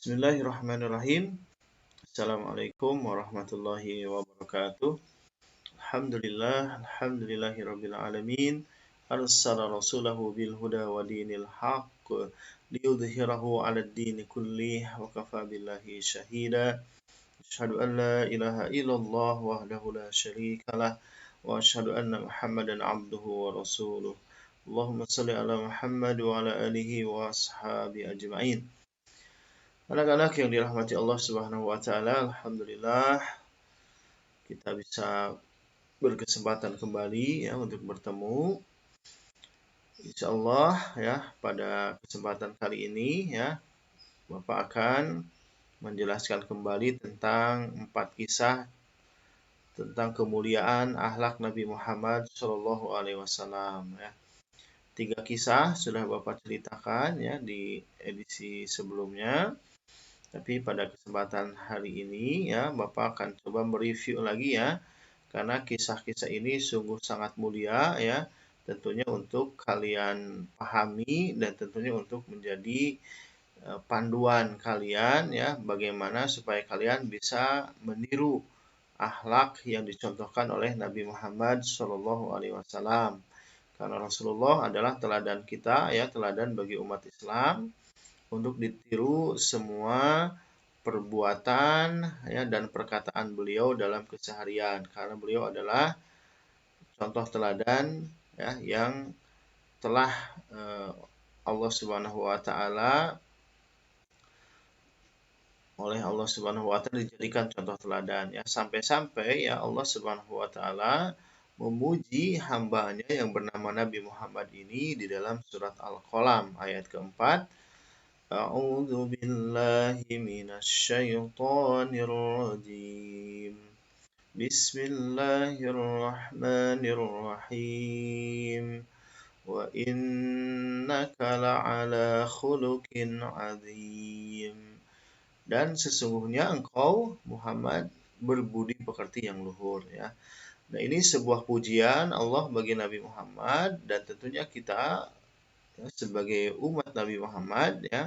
Bismillahirrahmanirrahim. Assalamualaikum warahmatullahi wabarakatuh. Alhamdulillahirabbil alamin. Arsala rasulahu bil huda wa dinil haqq liyudhhirahu 'alad dini kullih wa kafa billahi shahida. Asyhadu an la ilaha illallah wahdahu la syarikalah wa asyhadu anna Muhammadan 'abduhu wa rasuluh. Allahumma shalli ala Muhammad wa ala alihi wa ashabi ajma'in. Anak-anak yang dirahmati Allah Subhanahu wa taala, alhamdulillah kita bisa berkesempatan kembali ya untuk bertemu. Insyaallah ya pada kesempatan kali ini ya Bapak akan menjelaskan kembali tentang 4 kisah tentang kemuliaan akhlak Nabi Muhammad Shallallahu alaihi wasallam ya. 3 kisah sudah Bapak ceritakan ya di edisi sebelumnya. Tapi pada kesempatan hari ini ya Bapak akan coba mereview lagi ya. Karena kisah-kisah ini sungguh sangat mulia ya. Tentunya untuk kalian pahami dan tentunya untuk menjadi panduan kalian ya. Bagaimana supaya kalian bisa meniru akhlak yang dicontohkan oleh Nabi Muhammad SAW. Karena Rasulullah adalah teladan kita ya, teladan bagi umat Islam. Untuk ditiru semua perbuatan ya dan perkataan beliau dalam keseharian karena beliau adalah contoh teladan ya yang telah Allah Subhanahu wa taala dijadikan contoh teladan ya sampai-sampai ya Allah Subhanahu wa taala memuji hambanya yang bernama Nabi Muhammad ini di dalam surat Al-Qalam ayat keempat. A'udzu billahi minasy syaithanir rajim. Bismillahirrahmanirrahim. Wa innaka la'ala khuluqin 'adzim. Dan sesungguhnya engkau Muhammad berbudi pekerti yang luhur ya. Nah, ini sebuah pujian Allah bagi Nabi Muhammad dan tentunya kita ya, sebagai umat Nabi Muhammad ya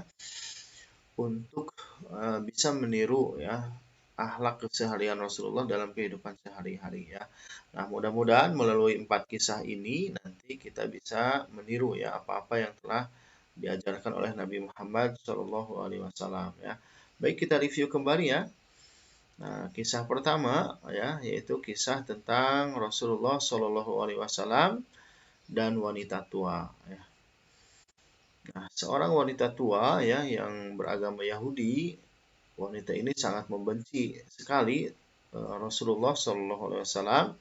untuk bisa meniru ya akhlak keseharian Rasulullah dalam kehidupan sehari-hari ya. Nah, mudah-mudahan melalui 4 kisah ini nanti kita bisa meniru ya apa-apa yang telah diajarkan oleh Nabi Muhammad SAW ya. Baik, kita review kembali ya. Nah, kisah pertama ya yaitu kisah tentang Rasulullah SAW dan wanita tua ya. Nah, seorang wanita tua ya yang beragama Yahudi, wanita ini sangat membenci sekali Rasulullah SAW.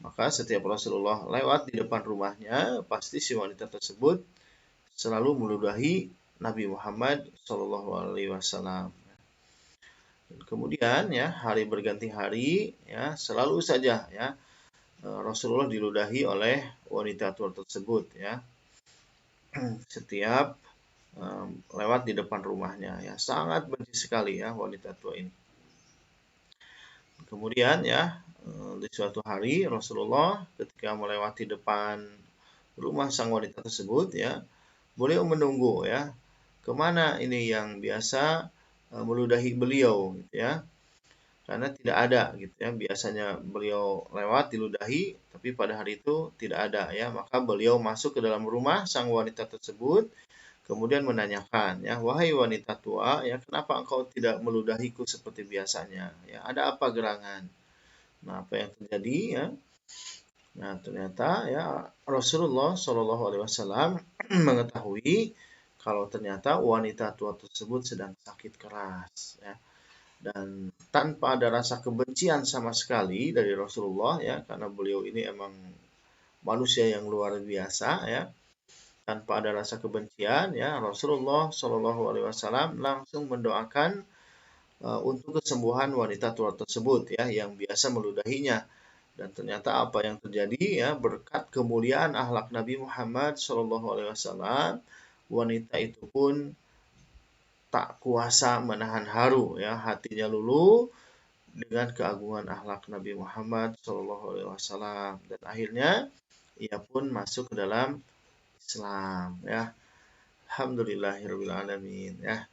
Maka setiap Rasulullah lewat di depan rumahnya, pasti si wanita tersebut selalu meludahi Nabi Muhammad SAW. Dan kemudian ya hari berganti hari ya selalu saja ya Rasulullah diludahi oleh wanita tua tersebut ya. Setiap lewat di depan rumahnya ya sangat benci sekali ya wanita tua ini. Kemudian ya di suatu hari Rasulullah ketika melewati depan rumah sang wanita tersebut ya beliau menunggu ya kemana ini yang biasa meludahi beliau gitu ya. Karena tidak ada gitu ya, biasanya beliau lewat diludahi tapi pada hari itu tidak ada ya, maka beliau masuk ke dalam rumah sang wanita tersebut kemudian menanyakan ya, wahai wanita tua ya, kenapa engkau tidak meludahiku seperti biasanya ya, ada apa gerangan? Nah, apa yang terjadi ya? Nah, ternyata ya Rasulullah SAW mengetahui kalau ternyata wanita tua tersebut sedang sakit keras ya. Dan tanpa ada rasa kebencian sama sekali dari Rasulullah ya, karena beliau ini emang manusia yang luar biasa ya. Tanpa ada rasa kebencian ya, Rasulullah SAW langsung mendoakan untuk kesembuhan wanita tua tersebut ya yang biasa meludahinya. Dan ternyata apa yang terjadi ya, berkat kemuliaan akhlak Nabi Muhammad SAW, wanita itu pun tak kuasa menahan haru ya, hatinya luluh dengan keagungan akhlak Nabi Muhammad SAW dan akhirnya ia pun masuk ke dalam Islam ya. Alhamdulillahirabbil alamin ya.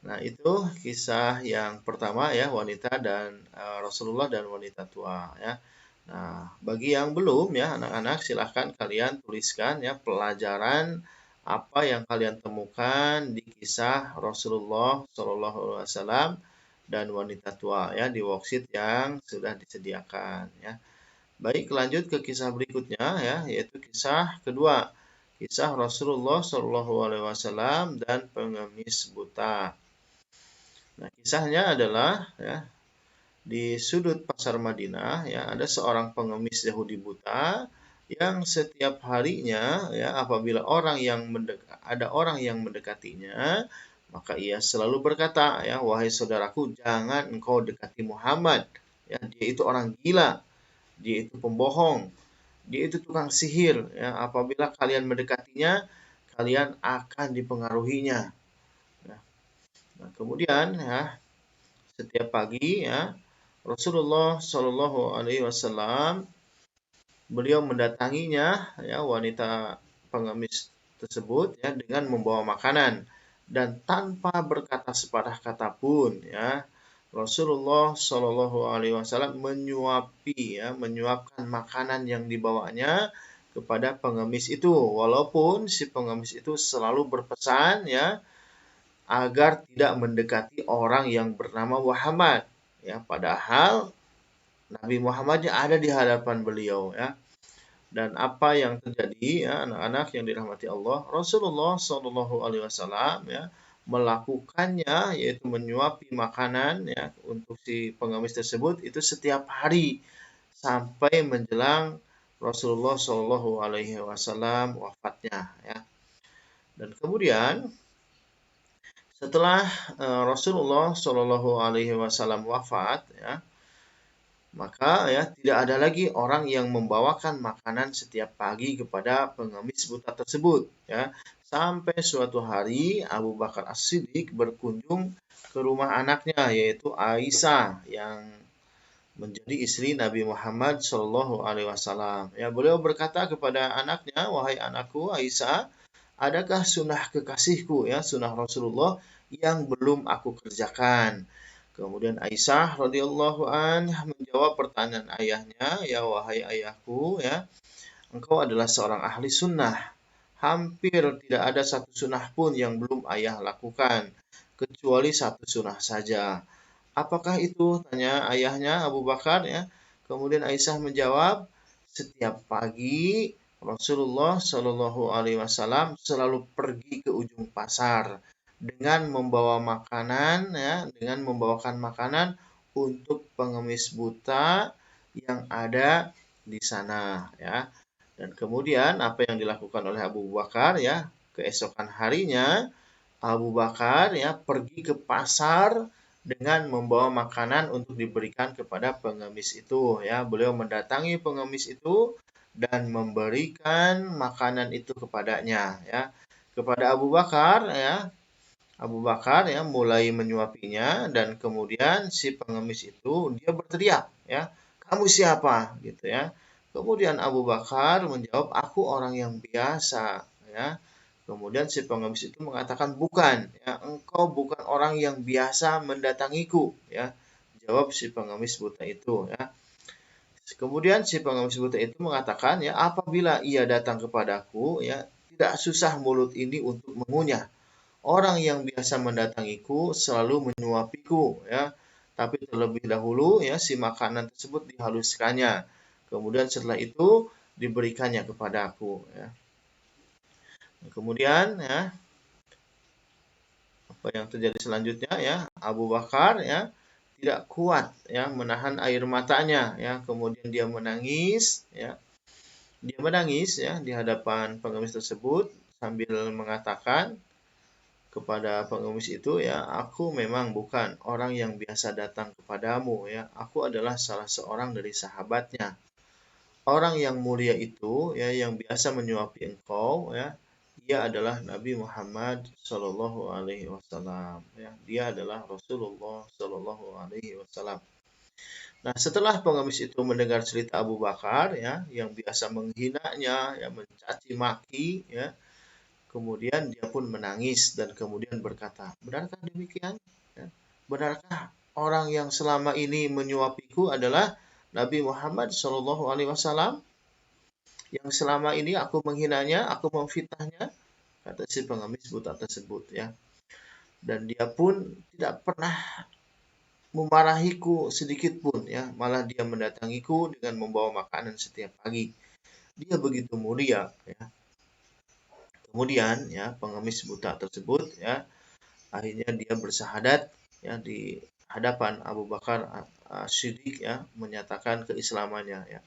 Nah, itu kisah yang pertama ya, wanita dan Rasulullah dan wanita tua ya. Nah, bagi yang belum ya, anak-anak silahkan kalian tuliskan ya pelajaran apa yang kalian temukan di kisah Rasulullah Shallallahu Alaihi Wasallam dan wanita tua ya di worksheet yang sudah disediakan ya. Baik, lanjut ke kisah berikutnya ya, yaitu kisah kedua, kisah Rasulullah Shallallahu Alaihi Wasallam dan pengemis buta. Nah, kisahnya adalah ya di sudut pasar Madinah ya ada seorang pengemis Yahudi buta yang setiap harinya ya apabila ada orang yang mendekatinya maka ia selalu berkata ya wahai saudaraku jangan engkau dekati Muhammad ya dia itu orang gila, dia itu pembohong, dia itu tukang sihir ya apabila kalian mendekatinya kalian akan dipengaruhinya. Ya. Nah, kemudian ya setiap pagi ya Rasulullah Shallallahu Alaihi Wasallam beliau mendatanginya ya wanita pengemis tersebut ya dengan membawa makanan dan tanpa berkata sepatah kata pun ya Rasulullah Shallallahu Alaihi Wasallam menyuapkan makanan yang dibawanya kepada pengemis itu walaupun si pengemis itu selalu berpesan ya agar tidak mendekati orang yang bernama Muhammad ya padahal Nabi Muhammadnya ada di hadapan beliau ya. Dan apa yang terjadi ya anak-anak yang dirahmati Allah, Rasulullah Shallallahu Alaihi Wasallam ya melakukannya yaitu menyuapi makanan ya untuk si pengemis tersebut itu setiap hari sampai menjelang Rasulullah Shallallahu Alaihi Wasallam wafatnya ya. Dan kemudian setelah Rasulullah Shallallahu Alaihi Wasallam wafat ya maka ya tidak ada lagi orang yang membawakan makanan setiap pagi kepada pengemis buta tersebut ya sampai suatu hari Abu Bakar As-Siddiq berkunjung ke rumah anaknya yaitu Aisyah yang menjadi istri Nabi Muhammad Shallallahu Alaihi Wasallam ya beliau berkata kepada anaknya wahai anakku Aisyah adakah sunnah kekasihku ya sunnah Rasulullah yang belum aku kerjakan. Kemudian Aisyah radhiyallahu anha menjawab pertanyaan ayahnya, ya wahai ayahku ya, engkau adalah seorang ahli sunnah. Hampir tidak ada satu sunnah pun yang belum ayah lakukan, kecuali satu sunnah saja. Apakah itu? Tanya ayahnya Abu Bakar ya. Kemudian Aisyah menjawab, setiap pagi Rasulullah Shallallahu Alaihi Wasallam selalu pergi ke ujung pasar dengan membawa makanan ya, dengan membawakan makanan untuk pengemis buta yang ada di sana ya. Dan kemudian apa yang dilakukan oleh Abu Bakar ya, keesokan harinya Abu Bakar ya pergi ke pasar dengan membawa makanan untuk diberikan kepada pengemis itu ya. Beliau mendatangi pengemis itu dan memberikan makanan itu kepadanya ya. Kepada Abu Bakar ya. Abu Bakar ya mulai menyuapinya dan kemudian si pengemis itu dia berteriak ya, "Kamu siapa?" gitu ya. Kemudian Abu Bakar menjawab, "Aku orang yang biasa." Ya. Kemudian si pengemis itu mengatakan, "Bukan, ya, engkau bukan orang yang biasa mendatangiku." Ya. Jawab si pengemis buta itu ya. Kemudian si pengemis buta itu mengatakan ya, "Apabila ia datang kepadaku ya, tidak susah mulut ini untuk mengunyah. Orang yang biasa mendatangiku selalu menyuapiku ya, tapi terlebih dahulu ya si makanan tersebut dihaluskannya. Kemudian setelah itu diberikannya kepadaku ya. Kemudian ya apa yang terjadi selanjutnya ya Abu Bakar ya tidak kuat ya menahan air matanya ya kemudian dia menangis ya di hadapan pengemis tersebut sambil mengatakan kepada pengemis itu ya, aku memang bukan orang yang biasa datang kepadamu ya. Aku adalah salah seorang dari sahabatnya. Orang yang mulia itu ya yang biasa menyuapi engkau ya, dia adalah Nabi Muhammad Shallallahu Alaihi Wasallam ya. Dia adalah Rasulullah Shallallahu Alaihi Wasallam. Nah, setelah pengemis itu mendengar cerita Abu Bakar ya, yang biasa menghinanya, ya mencaci maki ya, Kemudian dia pun menangis dan kemudian berkata, benarkah demikian? Ya. Benarkah orang yang selama ini menyuapiku adalah Nabi Muhammad SAW, yang selama ini aku menghinanya, aku memfitnahnya? Kata si pengemis buta tersebut, ya. Dan dia pun tidak pernah memarahiku sedikit pun, ya. Malah dia mendatangiku dengan membawa makanan setiap pagi. Dia begitu mulia, ya. Kemudian, ya, pengemis buta tersebut, ya, akhirnya dia bersyahadat, ya, di hadapan Abu Bakar Siddiq, ya, menyatakan keislamannya, ya.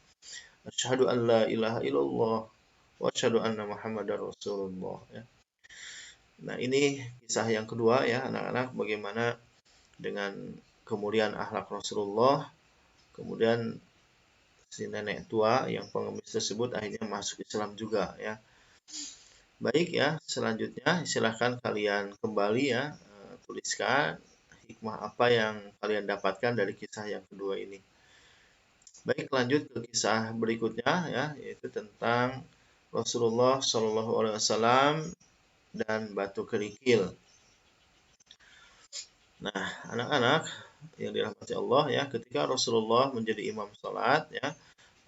Asyhadu an la ilaha illallah wa asyhadu anna Muhammadar Rasulullah, ya. Nah, ini kisah yang kedua, ya, anak-anak, bagaimana dengan kemuliaan akhlak Rasulullah. Kemudian si nenek tua yang pengemis tersebut akhirnya masuk Islam juga, ya. Baik, ya, selanjutnya silahkan kalian kembali, ya, tuliskan hikmah apa yang kalian dapatkan dari kisah yang kedua ini. Baik, lanjut ke kisah berikutnya, ya, yaitu tentang Rasulullah Shallallahu Alaihi Wasallam dan batu kerikil. Nah, anak-anak yang dirahmati Allah, ya, ketika Rasulullah menjadi imam salat, ya,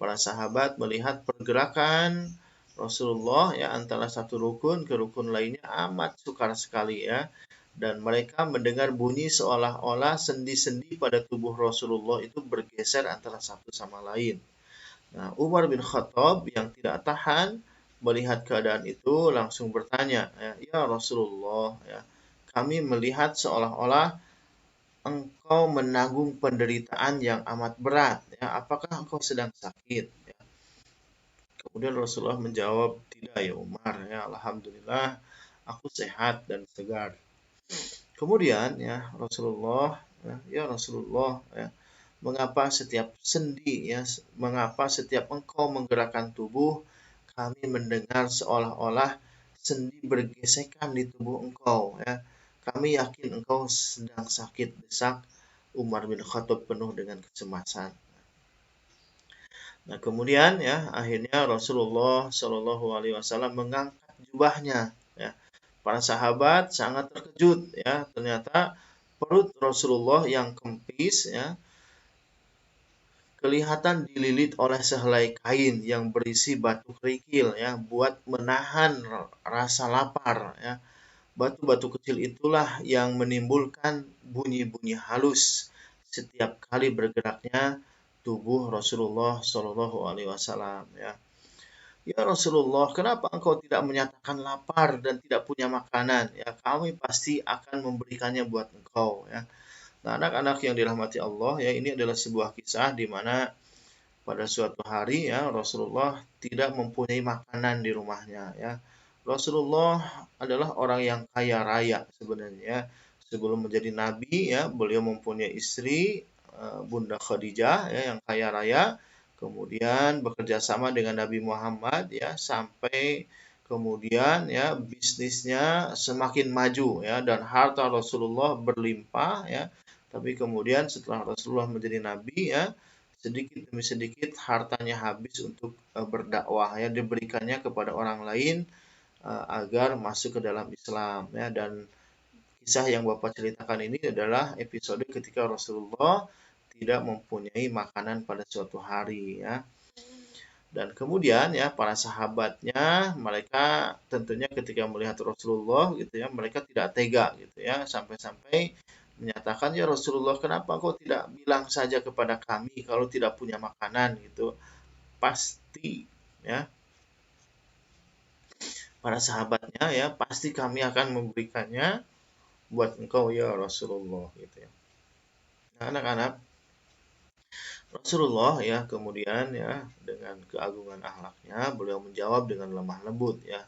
para sahabat melihat pergerakan Rasulullah, ya, antara satu rukun ke rukun lainnya amat sukar sekali, ya. Dan mereka mendengar bunyi seolah-olah sendi-sendi pada tubuh Rasulullah itu bergeser antara satu sama lain. Nah, Umar bin Khattab yang tidak tahan melihat keadaan itu langsung bertanya, ya Rasulullah, ya, kami melihat seolah-olah engkau menanggung penderitaan yang amat berat, ya. Apakah engkau sedang sakit? Ya. Kemudian Rasulullah menjawab, tidak ya Umar, ya, alhamdulillah aku sehat dan segar. Kemudian, ya, Rasulullah, ya, mengapa setiap sendi, ya, mengapa setiap engkau menggerakkan tubuh, kami mendengar seolah-olah sendi bergesekan di tubuh engkau, ya. Kami yakin engkau sedang sakit, desak Umar bin Khattab penuh dengan kecemasan. Nah, kemudian, ya, akhirnya Rasulullah Shallallahu Alaihi Wasallam mengangkat jubahnya, ya. Para sahabat sangat terkejut, ya, ternyata perut Rasulullah yang kempis, ya, kelihatan dililit oleh sehelai kain yang berisi batu kerikil, ya, buat menahan rasa lapar, ya. Batu-batu kecil itulah yang menimbulkan bunyi-bunyi halus setiap kali bergeraknya tubuh Rasulullah Shallallahu Alaihi Wasallam, ya. Ya Rasulullah, kenapa engkau tidak menyatakan lapar dan tidak punya makanan? Ya, kami pasti akan memberikannya buat engkau, ya. Nah, anak-anak yang dirahmati Allah, ya, ini adalah sebuah kisah di mana pada suatu hari, ya, Rasulullah tidak mempunyai makanan di rumahnya, ya. Rasulullah adalah orang yang kaya raya sebenarnya. Sebelum menjadi nabi, ya, beliau mempunyai istri, Bunda Khadijah, ya, yang kaya raya. Kemudian bekerja sama dengan Nabi Muhammad, ya, sampai kemudian, ya, bisnisnya semakin maju, ya, dan harta Rasulullah berlimpah, ya. Tapi kemudian setelah Rasulullah menjadi nabi, ya, sedikit demi sedikit hartanya habis untuk berdakwah, ya, diberikannya kepada orang lain agar masuk ke dalam Islam, ya. Dan kisah yang Bapak ceritakan ini adalah episode ketika Rasulullah tidak mempunyai makanan pada suatu hari, ya. Dan kemudian, ya, para sahabatnya mereka tentunya ketika melihat Rasulullah gitu, ya, mereka tidak tega gitu, ya, sampai-sampai menyatakan, ya Rasulullah, kenapa kau tidak bilang saja kepada kami kalau tidak punya makanan gitu. Pasti, ya, para sahabatnya, ya, pasti kami akan memberikannya buat engkau ya Rasulullah gitu, ya. Nah, anak-anak, Rasulullah, ya, kemudian, ya, dengan keagungan akhlaknya beliau menjawab dengan lemah lembut, ya.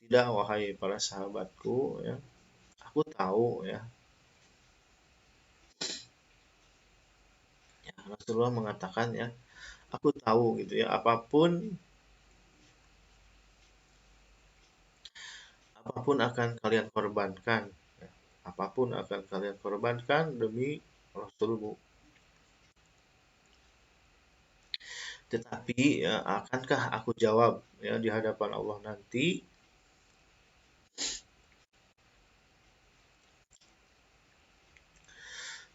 Tidak, wahai para sahabatku, ya. Aku tahu, ya. Ya, Rasulullah mengatakan, ya, aku tahu gitu, ya, apapun akan kalian korbankan, ya. Apapun akan kalian korbankan demi Rasulmu. Tetapi, ya, akankah aku jawab, ya, di hadapan Allah nanti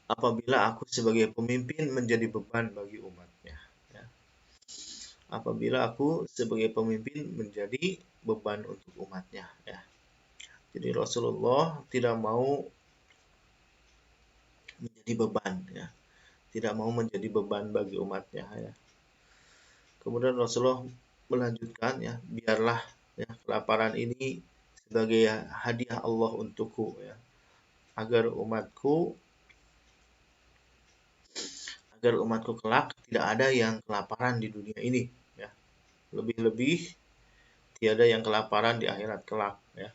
apabila aku sebagai pemimpin menjadi beban bagi umatnya. Ya. Apabila aku sebagai pemimpin menjadi beban untuk umatnya. Ya. Jadi Rasulullah tidak mau menjadi beban. Ya. Tidak mau menjadi beban bagi umatnya. Ya. Kemudian Rasulullah melanjutkan, ya, biarlah, ya, kelaparan ini sebagai hadiah Allah untukku, ya, agar umatku kelak tidak ada yang kelaparan di dunia ini, ya. Lebih-lebih tiada yang kelaparan di akhirat kelak, ya.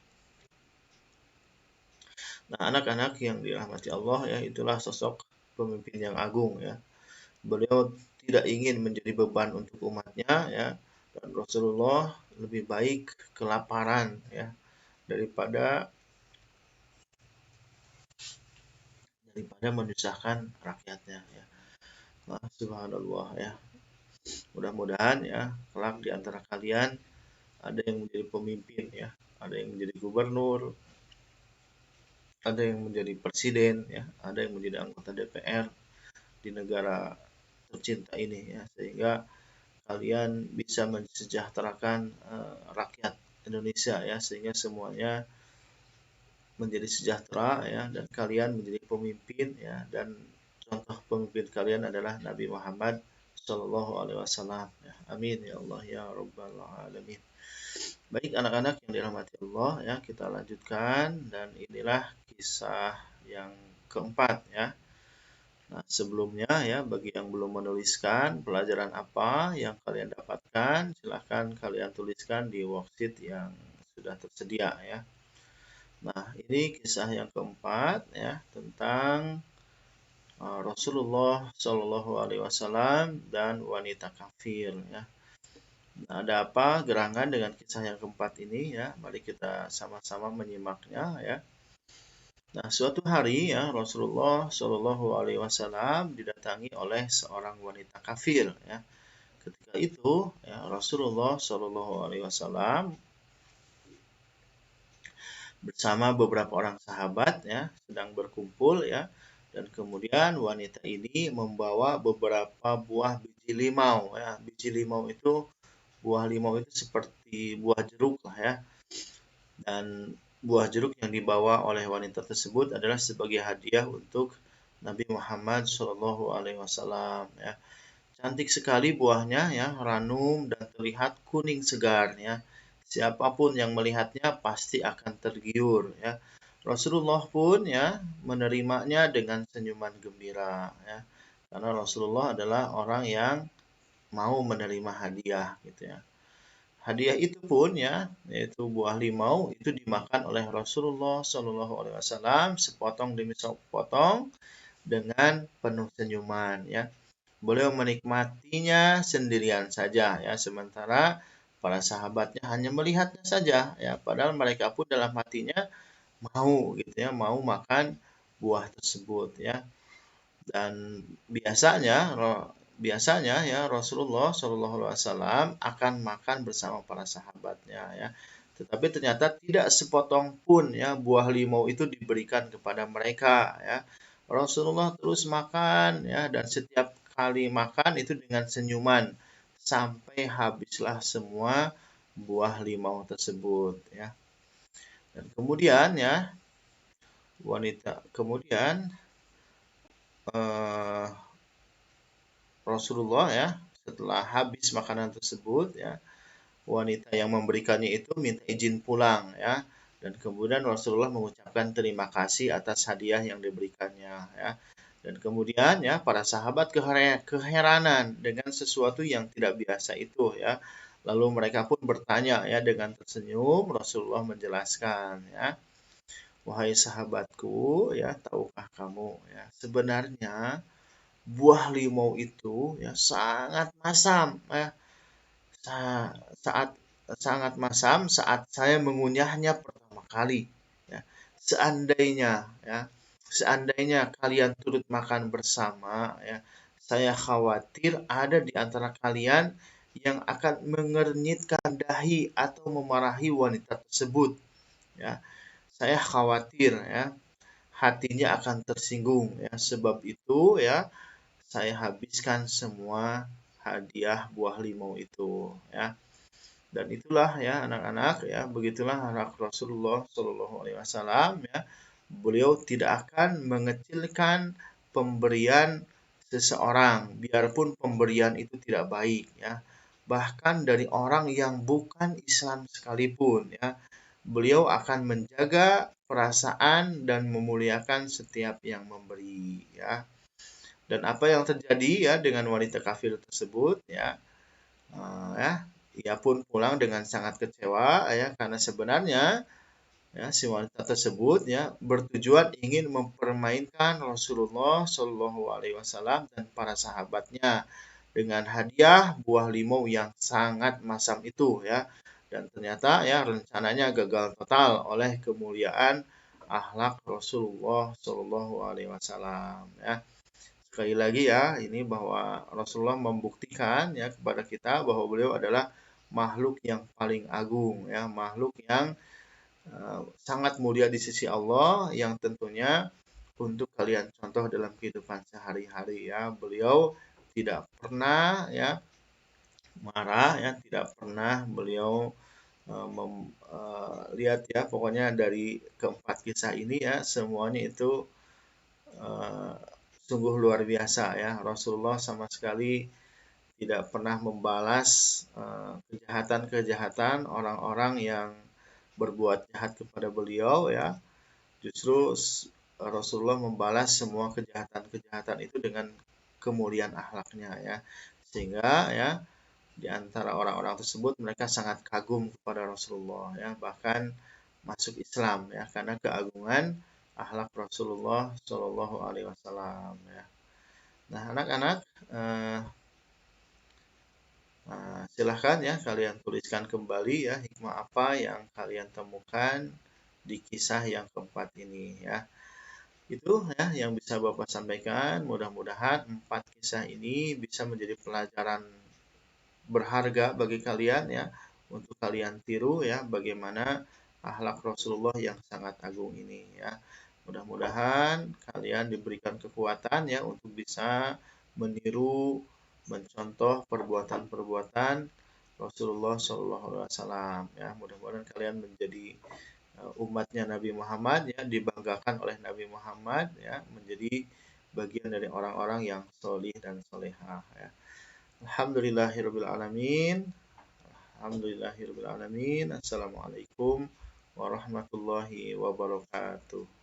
Nah, anak-anak yang dirahmati Allah, ya, itulah sosok pemimpin yang agung, ya. Beliau tidak ingin menjadi beban untuk umatnya, ya. Dan Rasulullah lebih baik kelaparan, ya, daripada menyusahkan rakyatnya, ya. Nah, subhanallah, ya. Mudah-mudahan, ya, kelak di antara kalian ada yang menjadi pemimpin, ya, ada yang menjadi gubernur, ada yang menjadi presiden, ya, ada yang menjadi anggota DPR di negara tercinta ini, ya, sehingga kalian bisa mensejahterakan rakyat Indonesia, ya, sehingga semuanya menjadi sejahtera, ya, dan kalian menjadi pemimpin, ya, dan contoh pemimpin kalian adalah Nabi Muhammad Shallallahu Alaihi Wasallam. Ya, amin ya Allah ya Rabbal Alamin. Baik anak-anak yang dirahmati Allah, ya, kita lanjutkan, dan inilah kisah yang keempat, ya. Nah, sebelumnya, ya, bagi yang belum menuliskan pelajaran apa yang kalian dapatkan, silahkan kalian tuliskan di worksheet yang sudah tersedia, ya. Nah, ini kisah yang keempat, ya, tentang Rasulullah Shallallahu Alaihi Wasallam dan wanita kafir, ya. Nah, ada apa gerangan dengan kisah yang keempat ini, ya? Mari kita sama-sama menyimaknya, ya. Nah, suatu hari, ya, Rasulullah Shallallahu Alaihi Wasallam didatangi oleh seorang wanita kafir, ya. Ketika itu, ya, Rasulullah Shallallahu Alaihi Wasallam bersama beberapa orang sahabat, ya, sedang berkumpul, ya, dan kemudian wanita ini membawa beberapa buah biji limau, ya. Buah limau itu seperti buah jeruk lah, ya. Dan buah jeruk yang dibawa oleh wanita tersebut adalah sebagai hadiah untuk Nabi Muhammad Shallallahu Alaihi Wasallam, ya. Cantik sekali buahnya, ya, ranum dan terlihat kuning segar, ya. Siapapun yang melihatnya pasti akan tergiur, ya. Rasulullah pun, ya, menerimanya dengan senyuman gembira, ya. Karena Rasulullah adalah orang yang mau menerima hadiah, gitu, ya. Hadiah itu pun, ya, yaitu buah limau itu dimakan oleh Rasulullah Shallallahu Alaihi Wasallam sepotong demi sepotong dengan penuh senyuman, ya. Beliau menikmatinya sendirian saja, ya, sementara para sahabatnya hanya melihatnya saja, ya, padahal mereka pun dalam hatinya mau, gitu, ya, mau makan buah tersebut, ya. Dan biasanya, ya, Rasulullah Shallallahu Alaihi Wasallam akan makan bersama para sahabatnya, ya. Tetapi ternyata tidak sepotong pun, ya, buah limau itu diberikan kepada mereka, ya. Rasulullah terus makan, ya, dan setiap kali makan itu dengan senyuman sampai habislah semua buah limau tersebut, ya. Dan kemudian, ya, eh, Rasulullah, ya, setelah habis makanan tersebut, ya, wanita yang memberikannya itu minta izin pulang, ya, dan kemudian Rasulullah mengucapkan terima kasih atas hadiah yang diberikannya, ya. Dan kemudian, ya, para sahabat keheranan dengan sesuatu yang tidak biasa itu, ya. Lalu mereka pun bertanya, ya, dengan tersenyum. Rasulullah menjelaskan, ya, wahai sahabatku, ya, tahukah kamu, ya, sebenarnya buah limau itu, ya, sangat masam, ya. Saat sangat masam saat saya mengunyahnya pertama kali, ya. Seandainya, ya, seandainya kalian turut makan bersama, ya, saya khawatir ada di antara kalian yang akan mengernyitkan dahi atau memarahi wanita tersebut, ya. Saya khawatir, ya, hatinya akan tersinggung ya. Sebab itu ya saya habiskan semua hadiah buah limau itu ya. Dan itulah ya anak-anak ya, begitulah anak Rasulullah Shallallahu Alaihi Wasallam ya. Beliau tidak akan mengecilkan pemberian seseorang, biarpun pemberian itu tidak baik ya. Bahkan dari orang yang bukan Islam sekalipun ya, beliau akan menjaga perasaan dan memuliakan setiap yang memberi ya. Dan apa yang terjadi ya dengan wanita kafir tersebut ya, ya, ia pun pulang dengan sangat kecewa ya, karena sebenarnya ya si wanita tersebut ya bertujuan ingin mempermainkan Rasulullah Shallallahu Alaihi Wasallam dan para sahabatnya dengan hadiah buah limau yang sangat masam itu ya. Dan ternyata ya rencananya gagal total oleh kemuliaan akhlak Rasulullah Shallallahu Alaihi Wasallam ya. Sekali lagi ya, ini bahwa Rasulullah membuktikan ya kepada kita bahwa beliau adalah makhluk yang paling agung ya, makhluk yang sangat mulia di sisi Allah, yang tentunya untuk kalian contoh dalam kehidupan sehari-hari ya. Beliau tidak pernah ya marah ya, tidak pernah beliau lihat ya, pokoknya dari keempat kisah ini ya semuanya itu eh, sungguh luar biasa ya. Rasulullah sama sekali tidak pernah membalas kejahatan-kejahatan orang-orang yang berbuat jahat kepada beliau ya. Justru Rasulullah membalas semua kejahatan-kejahatan itu dengan kemuliaan akhlaknya ya. Sehingga ya di antara orang-orang tersebut mereka sangat kagum kepada Rasulullah ya, bahkan masuk Islam ya karena keagungan akhlak Rasulullah Shallallahu Alaihi Wasallam ya. Nah anak-anak silahkan ya kalian tuliskan kembali ya hikmah apa yang kalian temukan di kisah yang keempat ini ya. Itu ya yang bisa Bapak sampaikan. Mudah-mudahan 4 kisah ini bisa menjadi pelajaran berharga bagi kalian ya, untuk kalian tiru ya bagaimana akhlak Rasulullah yang sangat agung ini ya. Mudah-mudahan kalian diberikan kekuatan ya untuk bisa meniru, mencontoh perbuatan-perbuatan Rasulullah Shallallahu Alaihi Wasallam ya. Mudah-mudahan kalian menjadi umatnya Nabi Muhammad ya, dibanggakan oleh Nabi Muhammad ya, menjadi bagian dari orang-orang yang solih dan solehah ya. Alhamdulillahirabbil alamin. Alhamdulillahirabbil alamin. Assalamualaikum warahmatullahi wabarakatuh.